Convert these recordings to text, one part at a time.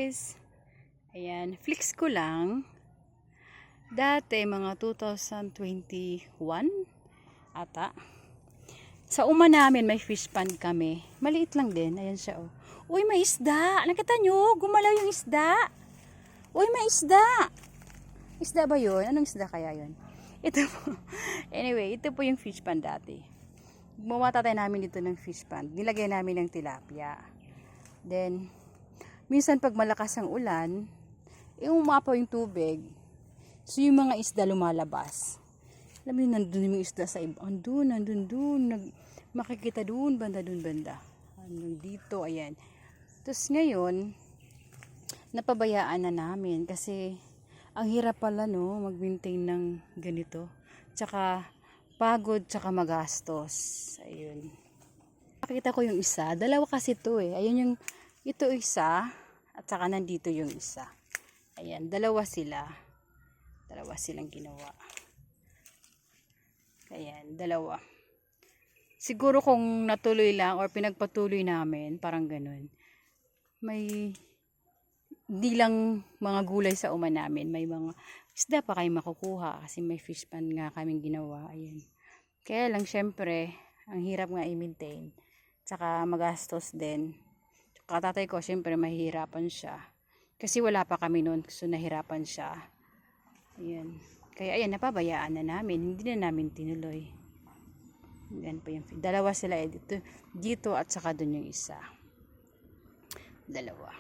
guys. Ayan, flex ko lang. Dati mga 2021 ata. Sa uma namin may fish pond kami. Maliit lang din. Ayan siya oh. Uy, may isda. Nakita nyo? Gumalaw yung isda. Uy, may isda. Isda ba yun? Anong isda kaya yun? Ito po. Anyway, ito po yung fish pond dati. Bumata tayo namin dito ng fish pond. Nilagay namin ng tilapia. Then, minsan pag malakas ang ulan, umapaw yung tubig. So, yung mga isda lumalabas. Alam mo, nandun yung isda sa iba. Nandun. Makikita dun, banda. Dito, ayan. Tapos ngayon, napabayaan na namin kasi ang hirap pala no, mag-maintain ng ganito. Tsaka, pagod, tsaka magastos. Ayun. Nakita ko yung isa. Dalawa kasi ito eh. Ayun yung, ito isa. At saka nandito yung isa. Ayan, dalawa silang ginawa. Ayan, dalawa. Siguro kung natuloy lang or pinagpatuloy namin, parang ganun. May, di lang mga gulay sa uma namin. May mga isda pa kayo makukuha kasi may fish pond nga kaming ginawa. Ayan. Kaya lang, syempre, ang hirap nga i-maintain. Tsaka magastos din. Tsaka tatay ko, syempre, mahihirapan siya. Kasi wala pa kami noon, so nahirapan siya. Ayan. Kaya ayan, napabayaan na namin. Hindi na namin tinuloy. Yan po yung dalawa sila eh, dito at saka dun yung isa. Dalawa.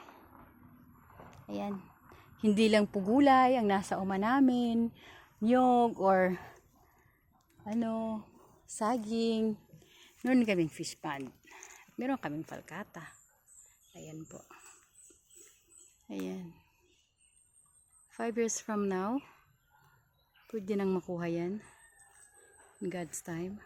Ayan. Hindi lang po gulay ang nasa uma namin. Nyog or saging. Meron kaming fish pond. Meron kaming falcata. Ayan po. Ayan. 5 years from now, pwede nang makuha yan. In God's time.